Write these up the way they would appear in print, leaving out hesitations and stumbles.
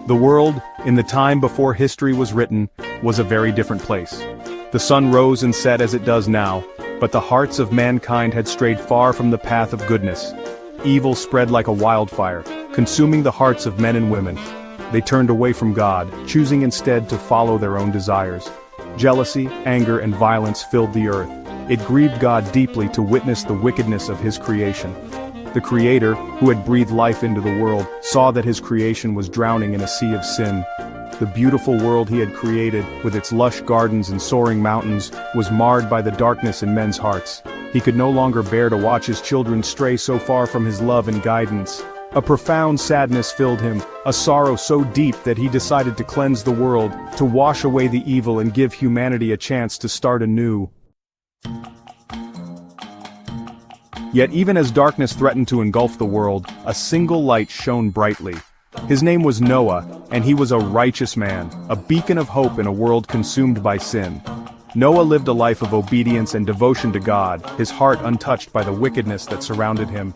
The world, in the time before history was written, was a very different place. The sun rose and set as it does now, but the hearts of mankind had strayed far from the path of goodness. Evil spread like a wildfire, consuming the hearts of men and women. They turned away from God, choosing instead to follow their own desires. Jealousy, anger, and violence filled the earth. It grieved God deeply to witness the wickedness of his creation. The Creator, who had breathed life into the world, saw that his creation was drowning in a sea of sin. The beautiful world he had created, with its lush gardens and soaring mountains, was marred by the darkness in men's hearts. He could no longer bear to watch his children stray so far from his love and guidance. A profound sadness filled him, a sorrow so deep that he decided to cleanse the world, to wash away the evil and give humanity a chance to start anew. Yet even as darkness threatened to engulf the world, a single light shone brightly. His name was Noah, and he was a righteous man, a beacon of hope in a world consumed by sin. Noah lived a life of obedience and devotion to God, his heart untouched by the wickedness that surrounded him.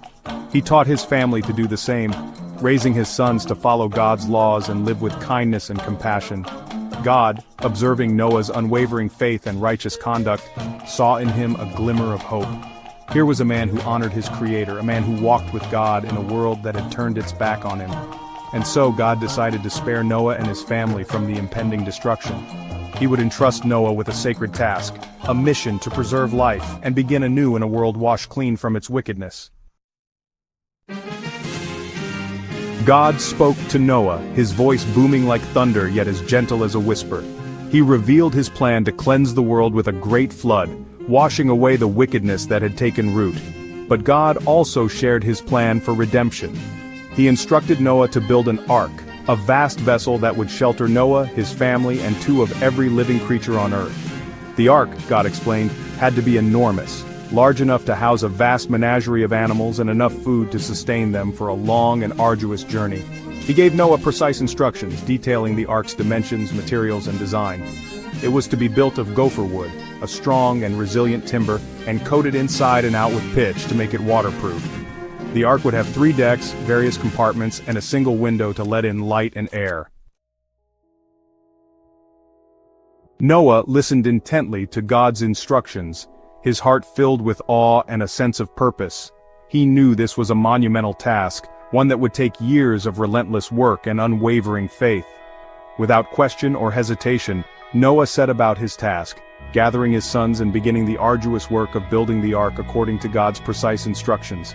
He taught his family to do the same, raising his sons to follow God's laws and live with kindness and compassion. God, observing Noah's unwavering faith and righteous conduct, saw in him a glimmer of hope. Here was a man who honored his Creator, a man who walked with God in a world that had turned its back on him. And so God decided to spare Noah and his family from the impending destruction. He would entrust Noah with a sacred task, a mission to preserve life and begin anew in a world washed clean from its wickedness. God spoke to Noah, his voice booming like thunder yet as gentle as a whisper. He revealed his plan to cleanse the world with a great flood, washing away the wickedness that had taken root. But God also shared his plan for redemption. He instructed Noah to build an ark, a vast vessel that would shelter Noah, his family, and two of every living creature on earth. The ark, God explained, had to be enormous, large enough to house a vast menagerie of animals and enough food to sustain them for a long and arduous journey. He gave Noah precise instructions detailing the ark's dimensions, materials, and design. It was to be built of gopher wood, a strong and resilient timber, and coated inside and out with pitch to make it waterproof. The ark would have 3 decks, various compartments, and a single window to let in light and air. Noah listened intently to God's instructions, his heart filled with awe and a sense of purpose. He knew this was a monumental task, one that would take years of relentless work and unwavering faith. Without question or hesitation, Noah set about his task, gathering his sons and beginning the arduous work of building the ark according to God's precise instructions.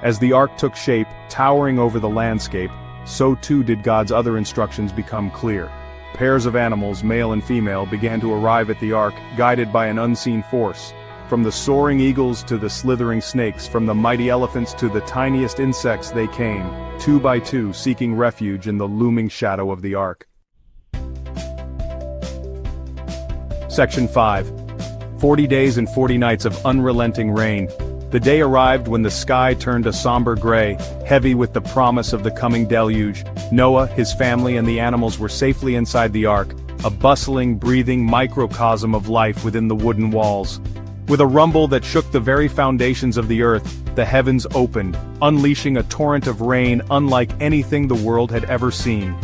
As the ark took shape, towering over the landscape, so too did God's other instructions become clear. Pairs of animals, male and female, began to arrive at the ark, guided by an unseen force. From the soaring eagles to the slithering snakes, from the mighty elephants to the tiniest insects, they came, 2 by 2, seeking refuge in the looming shadow of the ark. Section 5. 40 days and 40 nights of unrelenting rain. The day arrived when the sky turned a somber gray, heavy with the promise of the coming deluge. Noah, his family, and the animals were safely inside the ark, a bustling, breathing microcosm of life within the wooden walls. With a rumble that shook the very foundations of the earth, the heavens opened, unleashing a torrent of rain unlike anything the world had ever seen.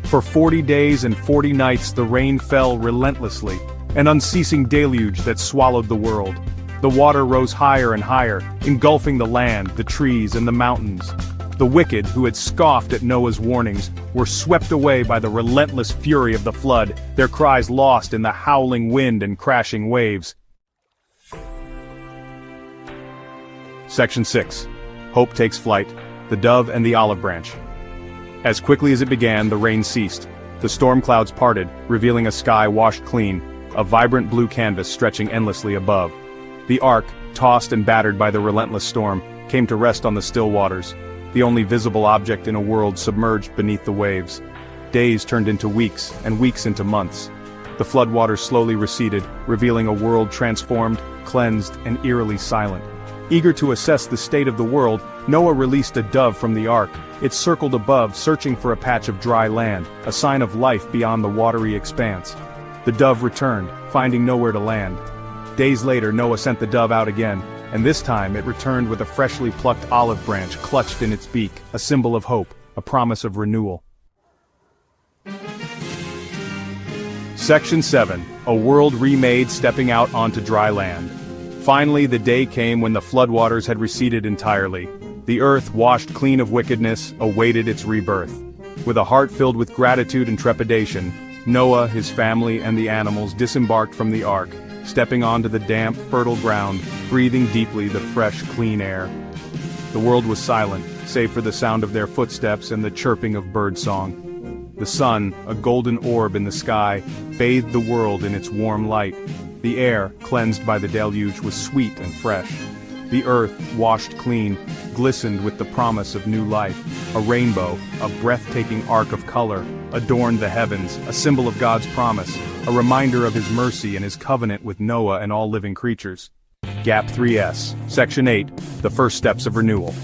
For 40 days and 40 nights the rain fell relentlessly, an unceasing deluge that swallowed the world. The water rose higher and higher, engulfing the land, the trees, and the mountains. The wicked, who had scoffed at Noah's warnings, were swept away by the relentless fury of the flood, their cries lost in the howling wind and crashing waves. Section 6. Hope takes flight, the dove and the olive branch. As quickly as it began, the rain ceased. The storm clouds parted, revealing a sky washed clean, a vibrant blue canvas stretching endlessly above. The ark, tossed and battered by the relentless storm, came to rest on the still waters, the only visible object in a world submerged beneath the waves. Days turned into weeks, and weeks into months. The floodwaters slowly receded, revealing a world transformed, cleansed, and eerily silent. Eager to assess the state of the world, Noah released a dove from the ark. It circled above, searching for a patch of dry land, a sign of life beyond the watery expanse. The dove returned, finding nowhere to land. Days later, Noah sent the dove out again, and this time it returned with a freshly plucked olive branch clutched in its beak, a symbol of hope, a promise of renewal. Section 7. A world remade, stepping out onto dry land. Finally, the day came when the floodwaters had receded entirely. The earth, washed clean of wickedness, awaited its rebirth. With a heart filled with gratitude and trepidation, Noah, his family, and the animals disembarked from the ark, stepping onto the damp, fertile ground, breathing deeply the fresh, clean air. The world was silent, save for the sound of their footsteps and the chirping of birdsong. The sun, a golden orb in the sky, bathed the world in its warm light. The air, cleansed by the deluge, was sweet and fresh. The earth, washed clean, glistened with the promise of new life. A rainbow, a breathtaking arc of color, adorned the heavens, a symbol of God's promise, a reminder of his mercy and his covenant with Noah and all living creatures. Gap 3S, Section 8, The First Steps of Renewal.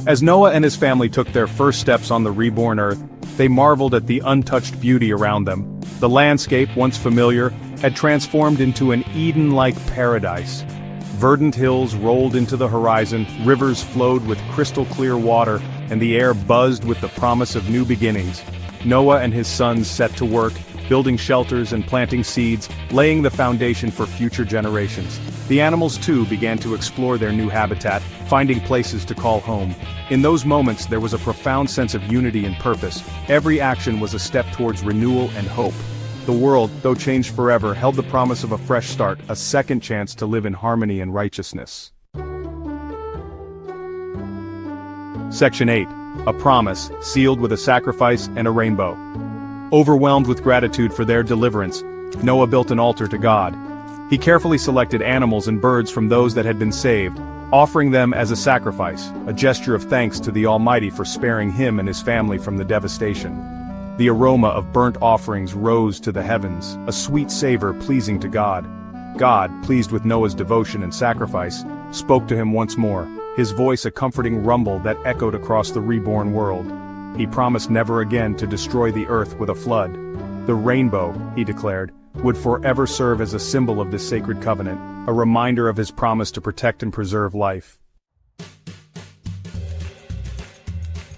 As Noah and his family took their first steps on the reborn earth, they marveled at the untouched beauty around them. The landscape, once familiar, had transformed into an Eden-like paradise. Verdant hills rolled into the horizon, rivers flowed with crystal-clear water, and the air buzzed with the promise of new beginnings. Noah and his sons set to work, building shelters and planting seeds, laying the foundation for future generations. The animals too began to explore their new habitat, finding places to call home. In those moments there was a profound sense of unity and purpose. Every action was a step towards renewal and hope. The world, though changed forever, held the promise of a fresh start, a second chance to live in harmony and righteousness. Section 8. A promise, sealed with a sacrifice and a rainbow. Overwhelmed with gratitude for their deliverance, Noah built an altar to God. He carefully selected animals and birds from those that had been saved, offering them as a sacrifice, a gesture of thanks to the Almighty for sparing him and his family from the devastation. The aroma of burnt offerings rose to the heavens, a sweet savor pleasing to God. God, pleased with Noah's devotion and sacrifice, spoke to him once more, his voice a comforting rumble that echoed across the reborn world. He promised never again to destroy the earth with a flood. The rainbow, he declared, would forever serve as a symbol of this sacred covenant, a reminder of his promise to protect and preserve life.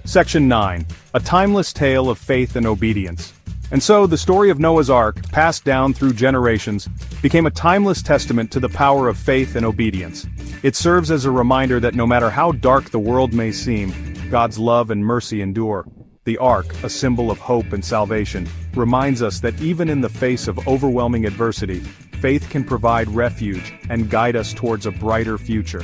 Section 9. A timeless tale of faith and obedience. And so, the story of Noah's Ark, passed down through generations, became a timeless testament to the power of faith and obedience. It serves as a reminder that no matter how dark the world may seem, God's love and mercy endure. The Ark, a symbol of hope and salvation, reminds us that even in the face of overwhelming adversity, faith can provide refuge and guide us towards a brighter future.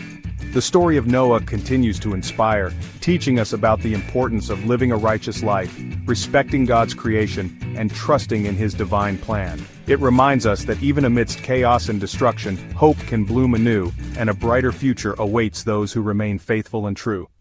The story of Noah continues to inspire, teaching us about the importance of living a righteous life, respecting God's creation, and trusting in his divine plan. It reminds us that even amidst chaos and destruction, hope can bloom anew, and a brighter future awaits those who remain faithful and true.